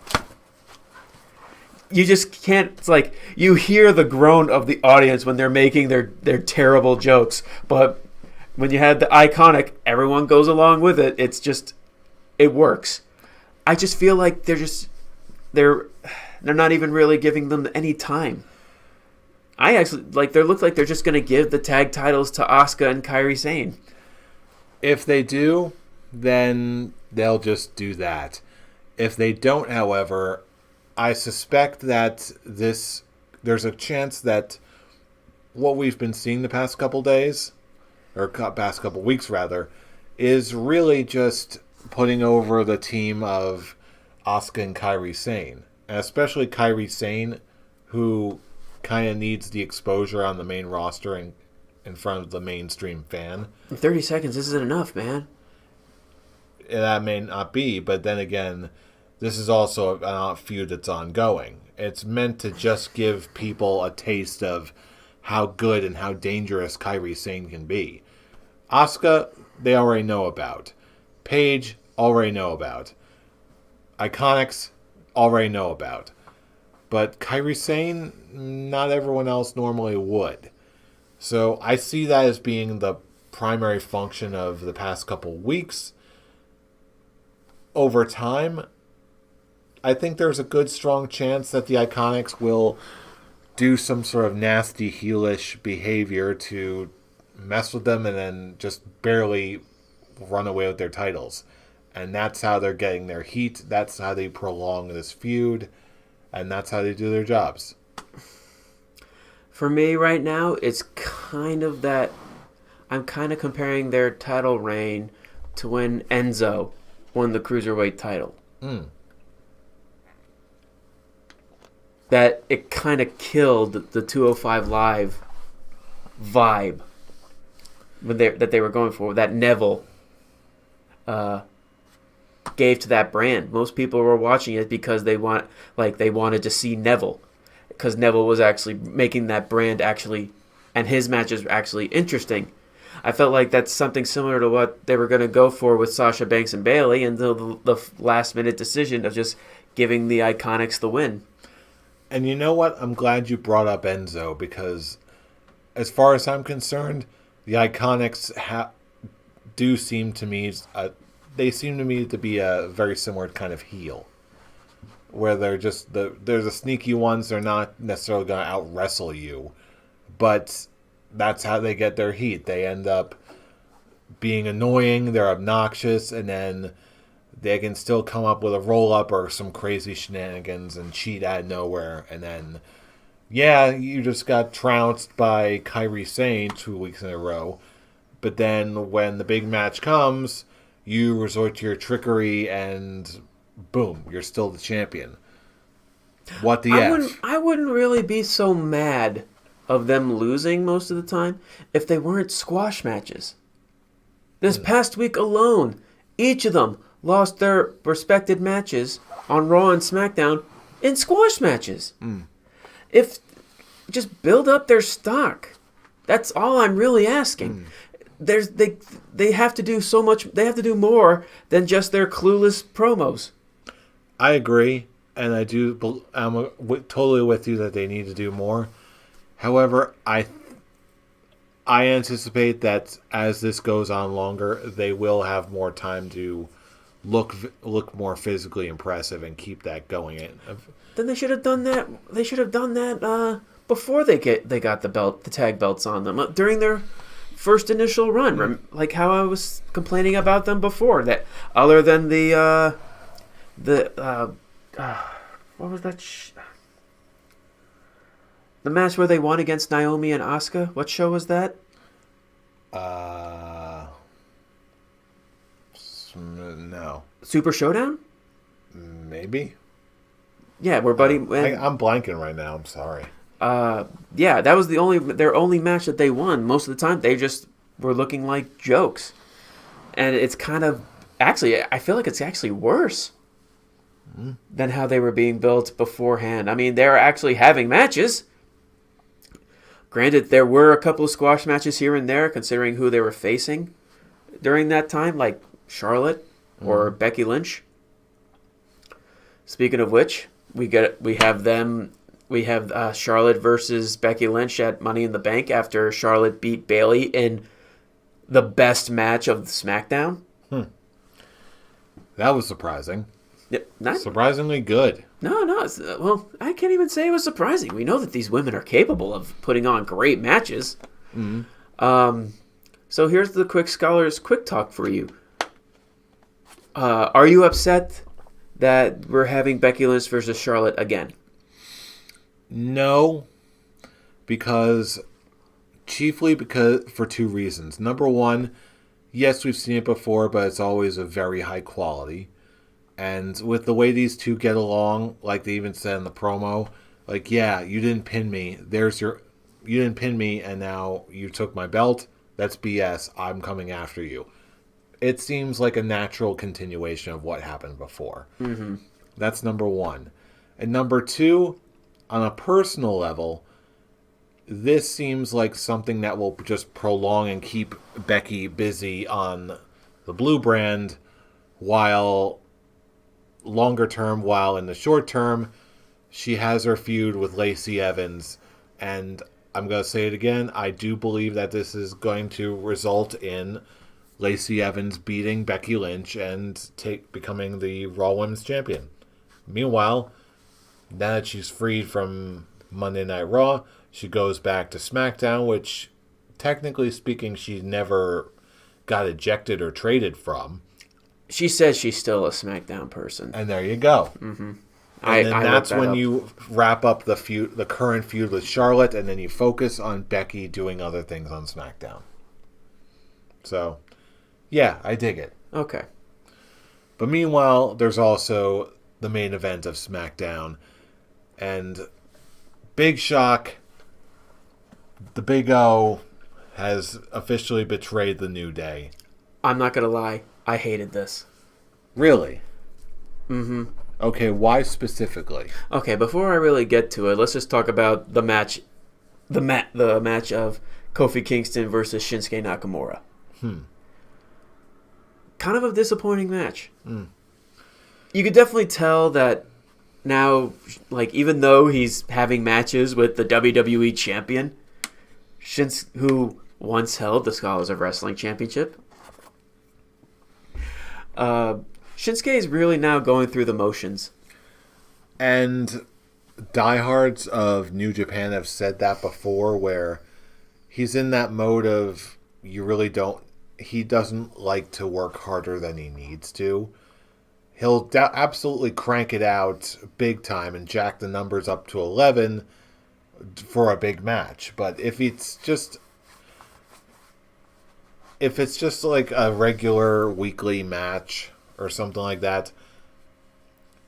You just can't. It's like you hear the groan of the audience when they're making their terrible jokes, but when you had the iconic, everyone goes along with it. It's just, it works. I just feel like they're not even really giving them any time. I actually they look like they're just going to give the tag titles to Asuka and Kairi Sane. If they do, then they'll just do that. If they don't, however, I suspect that there's a chance that what we've been seeing the past couple days, or past couple weeks rather, is really just putting over the team of Asuka and Kairi Sane. And especially Kairi Sane, who kind of needs the exposure on the main roster and in front of the mainstream fan. 30 seconds isn't enough, man. That may not be, but then again, this is also a feud that's ongoing. It's meant to just give people a taste of how good and how dangerous Kairi Sane can be. Asuka, they already know about. Paige, already know about. Iconics, already know about. But Kairi Sane, not everyone else normally would. So I see that as being the primary function of the past couple weeks. Over time, I think there's a good strong chance that the Iconics will do some sort of nasty heelish behavior to mess with them and then just barely run away with their titles. And that's how they're getting their heat. That's how they prolong this feud. And that's how they do their jobs. For me right now, it's kind of that... I'm kind of comparing their title reign to when Enzo won the Cruiserweight title. That it kind of killed the 205 Live vibe that they were going for. That Neville gave to that brand. Most people were watching it because they wanted to see Neville, because Neville was actually making that brand and his matches were actually interesting. I felt like that's something similar to what they were going to go for with Sasha Banks and Bayley until the last minute decision of just giving the Iconics the win. And you know what? I'm glad you brought up Enzo, because as far as I'm concerned, the Iconics do seem to me, they seem to me to be a very similar kind of heel, where they're just they're the sneaky ones. They're not necessarily going to out wrestle you, but that's how they get their heat. They end up being annoying. They're obnoxious, and then they can still come up with a roll up or some crazy shenanigans and cheat out of nowhere, and then. Yeah, you just got trounced by Kairi Sane 2 weeks in a row. But then when the big match comes, you resort to your trickery and boom, you're still the champion. What the F? I wouldn't really be so mad of them losing most of the time if they weren't squash matches. This past week alone, each of them lost their respected matches on Raw and SmackDown in squash matches. If just build up their stock. That's all I'm really asking. They have to do so much. They have to do more than just their clueless promos. I agree, and I'm totally with you that they need to do more. However, I anticipate that as this goes on longer, they will have more time to look more physically impressive and keep that going. Then they should have done that. They should have done that before they got the tag belts on them during their first initial run. Like how I was complaining about them before. That other than the what was that? The match where they won against Naomi and Asuka. What show was that? No. Super Showdown? Maybe. Yeah, where Buddy. I'm blanking right now. I'm sorry. Yeah, that was their only match that they won. Most of the time, they just were looking like jokes, and it's kind of actually. I feel like it's actually worse than how they were being built beforehand. I mean, they're actually having matches. Granted, there were a couple of squash matches here and there, considering who they were facing during that time, like Charlotte or Becky Lynch. Speaking of which, we have Charlotte versus Becky Lynch at Money in the Bank after Charlotte beat Bayley in the best match of the SmackDown. That was surprising. Yeah, surprisingly good. No. Well, I can't even say it was surprising. We know that these women are capable of putting on great matches. So here's the Quick Scholars Quick Talk for you. Are you upset that we're having Becky Lynch versus Charlotte again? No, chiefly because for two reasons. Number one, yes, we've seen it before, but it's always a very high quality. And with the way these two get along, like they even said in the promo, like, yeah, you didn't pin me. You didn't pin me, and now you took my belt. That's BS. I'm coming after you. It seems like a natural continuation of what happened before. That's number one. And number two, on a personal level, this seems like something that will just prolong and keep Becky busy on the blue brand while in the short term, she has her feud with Lacey Evans. And I'm going to say it again, I do believe that this is going to result in Lacey Evans beating Becky Lynch and becoming the Raw Women's Champion. Meanwhile, now that she's freed from Monday Night Raw, she goes back to SmackDown, which, technically speaking, she never got ejected or traded from. She says she's still a SmackDown person. And there you go. And then that's when you wrap up the current feud with Charlotte, and then you focus on Becky doing other things on SmackDown. So, yeah, I dig it. Okay. But meanwhile, there's also the main event of SmackDown. And big shock, the Big O has officially betrayed the New Day. I'm not going to lie. I hated this. Really? Okay, why specifically? Okay, before I really get to it, let's just talk about the match. The match of Kofi Kingston versus Shinsuke Nakamura. Kind of a disappointing match. You could definitely tell that now, like, even though he's having matches with the WWE champion, who once held the Scholars of Wrestling Championship, Shinsuke is really now going through the motions. And diehards of New Japan have said that before, where he's in that mode of he doesn't like to work harder than he needs to. He'll absolutely crank it out big time and jack the numbers up to 11 for a big match. But if it's just like a regular weekly match or something like that,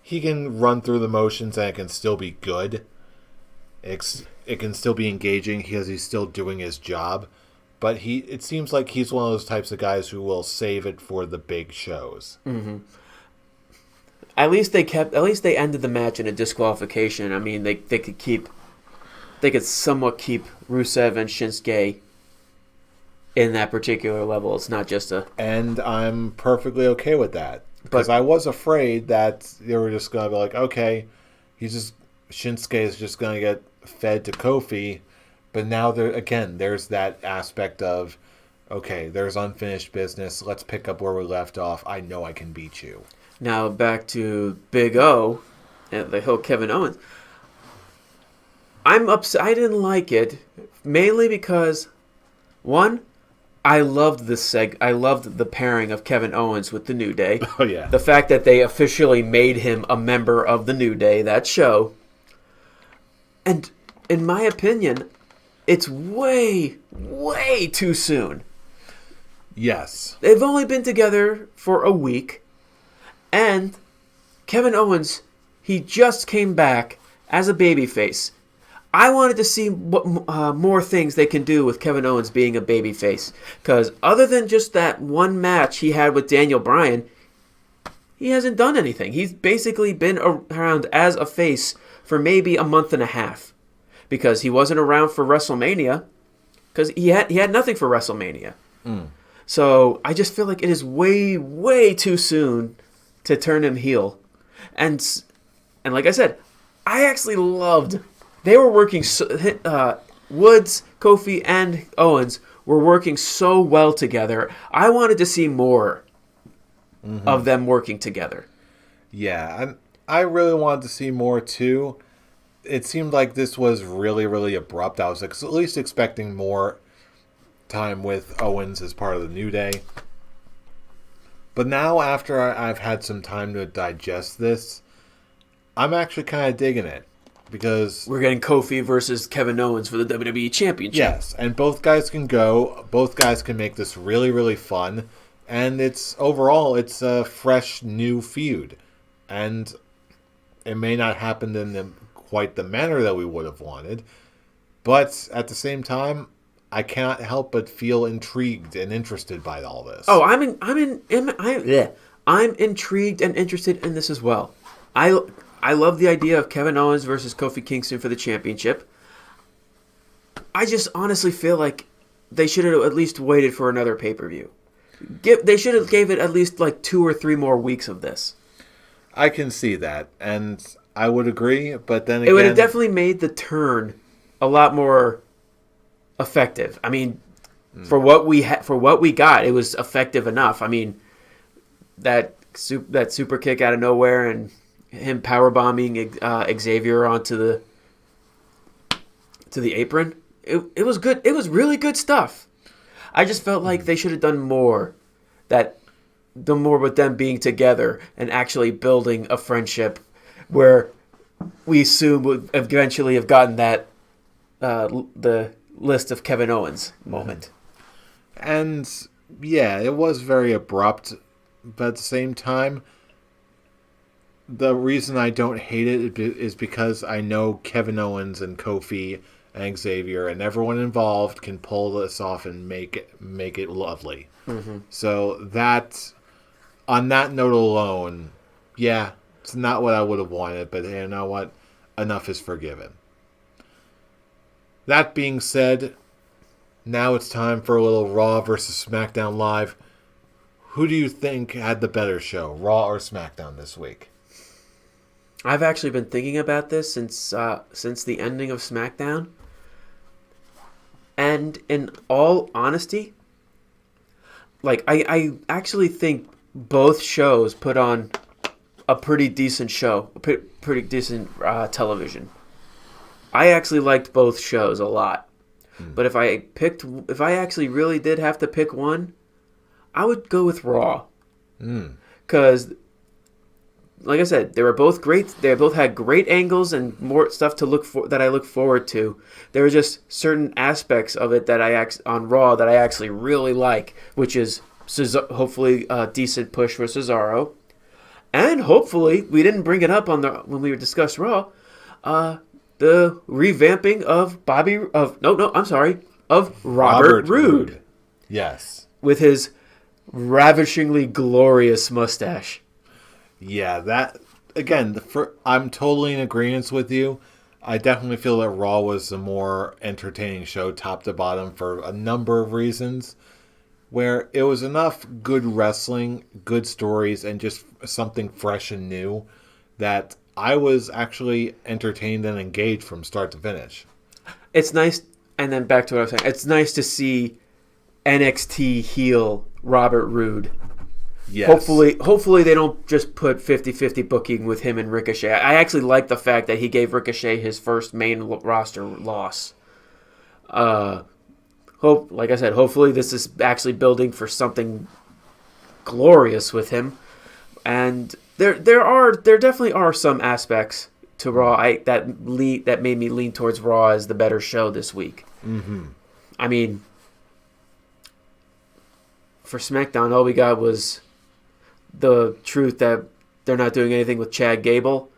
he can run through the motions and it can still be good. It can still be engaging because he's still doing his job. But it seems like he's one of those types of guys who will save it for the big shows. Mm-hmm. At least they ended the match in a disqualification. I mean, they could somewhat keep Rusev and Shinsuke in that particular level. It's not just a... And I'm perfectly okay with that. Because I was afraid that they were just going to be like, okay, Shinsuke is just going to get fed to Kofi. But now, there's that aspect of, okay, there's unfinished business. Let's pick up where we left off. I know I can beat you. Now, back to Big O and the whole Kevin Owens. I'm upset. I didn't like it, mainly because, one, I loved the pairing of Kevin Owens with the New Day. Oh, yeah. The fact that they officially made him a member of the New Day, that show. And in my opinion, it's way, way too soon. Yes. They've only been together for a week. And Kevin Owens, he just came back as a babyface. I wanted to see what more things they can do with Kevin Owens being a babyface. Because other than just that one match he had with Daniel Bryan, he hasn't done anything. He's basically been around as a face for maybe a month and a half. Because he wasn't around for WrestleMania. Because he had nothing for WrestleMania. Mm. So I just feel like it is way, way too soon to turn him heel. And like I said, I actually loved... They were working... Woods, Kofi, and Owens were working so well together. I wanted to see more of them working together. Yeah, I really wanted to see more too. It seemed like this was really, really abrupt. I was at least expecting more time with Owens as part of the New Day. But now, after I've had some time to digest this, I'm actually kind of digging it. Because we're getting Kofi versus Kevin Owens for the WWE Championship. Yes, and both guys can go. Both guys can make this really, really fun. And overall, it's a fresh, new feud. And it may not happen in quite the manner that we would have wanted. But at the same time, I cannot help but feel intrigued and interested by all this. Oh, I'm intrigued and interested in this as well. I love the idea of Kevin Owens versus Kofi Kingston for the championship. I just honestly feel like they should have at least waited for another pay-per-view. They should have gave it at least like 2 or 3 more weeks of this. I can see that, and I would agree, but then again... It would have definitely made the turn a lot more effective. I mean, for what we got, it was effective enough. I mean, that super kick out of nowhere and him powerbombing Xavier onto the apron. It was good. It was really good stuff. I just felt like they should have done more. More with them being together and actually building a friendship where we assume would eventually have gotten that the list of Kevin Owens moment. And yeah, it was very abrupt, but at the same time, the reason I don't hate it is because I know Kevin Owens and Kofi and Xavier and everyone involved can pull this off and make it lovely. Mm-hmm. So on that note alone, yeah, it's not what I would have wanted, but you know what? Enough is forgiven. That being said, now it's time for a little Raw versus SmackDown Live. Who do you think had the better show, Raw or SmackDown this week? I've actually been thinking about this since the ending of SmackDown. And in all honesty, like I actually think both shows put on a pretty decent show, pretty decent television. I actually liked both shows a lot. But if I actually really did have to pick one, I would go with Raw. Because, like I said, they were both great. They both had great angles and more stuff to look for that I look forward to. There were just certain aspects of it that on Raw that I actually really like, which is hopefully a decent push for Cesaro, and hopefully we didn't bring it up when we discussed Raw. The revamping of Robert Roode. Yes. With his ravishingly glorious mustache. Yeah, that, again, I'm totally in agreement with you. I definitely feel that Raw was a more entertaining show top to bottom for a number of reasons, where it was enough good wrestling, good stories, and just something fresh and new that I was actually entertained and engaged from start to finish. It's nice, and then back to what I was saying. It's nice to see NXT heel Robert Roode. Yes. Hopefully they don't just put 50-50 booking with him and Ricochet. I actually like the fact that he gave Ricochet his first main roster loss. Like I said, hopefully this is actually building for something glorious with him. And there definitely are some aspects to Raw that made me lean towards Raw as the better show this week. Mm-hmm. I mean, for SmackDown, all we got was the truth that they're not doing anything with Chad Gable,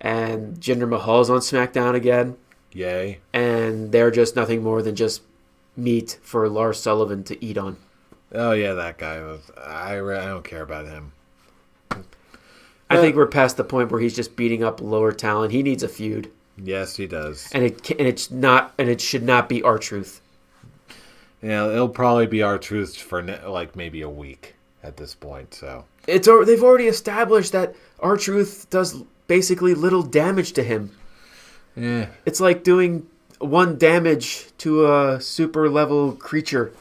and Jinder Mahal's on SmackDown again. Yay. And they're just nothing more than just meat for Lars Sullivan to eat on. Oh, yeah, that guy. I don't care about him. I think we're past the point where he's just beating up lower talent. He needs a feud. Yes, he does. And it should not be R-Truth. Yeah, it'll probably be R-Truth for maybe a week at this point. So they've already established that R-Truth does basically little damage to him. Yeah. It's like doing 1 damage to a super level creature.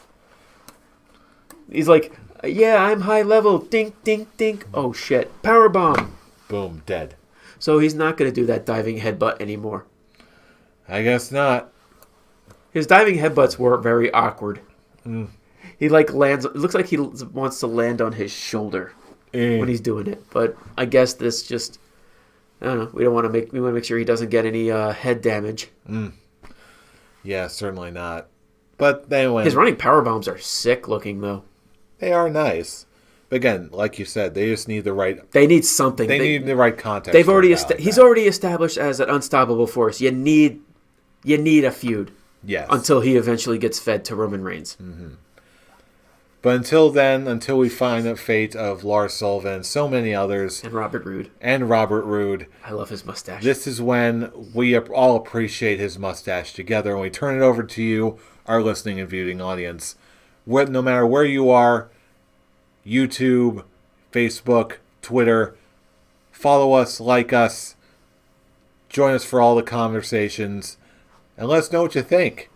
He's like, yeah, I'm high level. Dink, dink, dink. Oh, shit. Powerbomb. Boom, dead. So he's not going to do that diving headbutt anymore. I guess not. His diving headbutts were very awkward. Mm. He lands. It looks like he wants to land on his shoulder when he's doing it. But I guess this just, I don't know. We want to make sure he doesn't get any head damage. Mm. Yeah, certainly not. But anyway, his running power bombs are sick looking though. They are nice. But again, like you said, they just need the right... They need something. They need the right context. He's already established as an unstoppable force. You need a feud. Yes. Until he eventually gets fed to Roman Reigns. Mm-hmm. But until then, until we find the fate of Lars Sullivan and so many others... And Robert Roode. I love his mustache. This is when we all appreciate his mustache together. And we turn it over to you, our listening and viewing audience. No matter where you are, YouTube, Facebook, Twitter, follow us, like us, join us for all the conversations, and let us know what you think.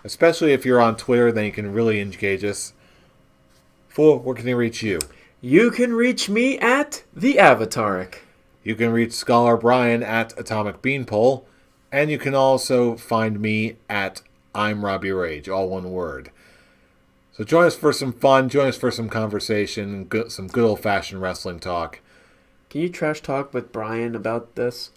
Especially if you're on Twitter, then you can really engage us. Fool, where can they reach you? You can reach me at The Avataric. You can reach Scholar Brian at Atomic Beanpole, and you can also find me at I'm Robbie Rage, all one word. So join us for some fun, join us for some conversation, some good old-fashioned wrestling talk. Can you trash talk with Brian about this?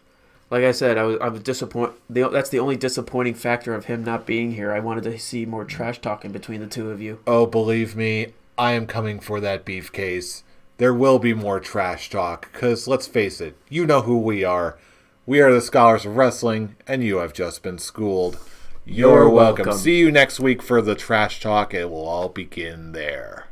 Like I said, I was disappointed. That's the only disappointing factor of him not being here. I wanted to see more trash talking between the two of you. Oh, believe me, I am coming for that beef case. There will be more trash talk, because let's face it, you know who we are. We are the Scholars of Wrestling, and you have just been schooled. You're welcome. See you next week for the trash talk. It will all begin there.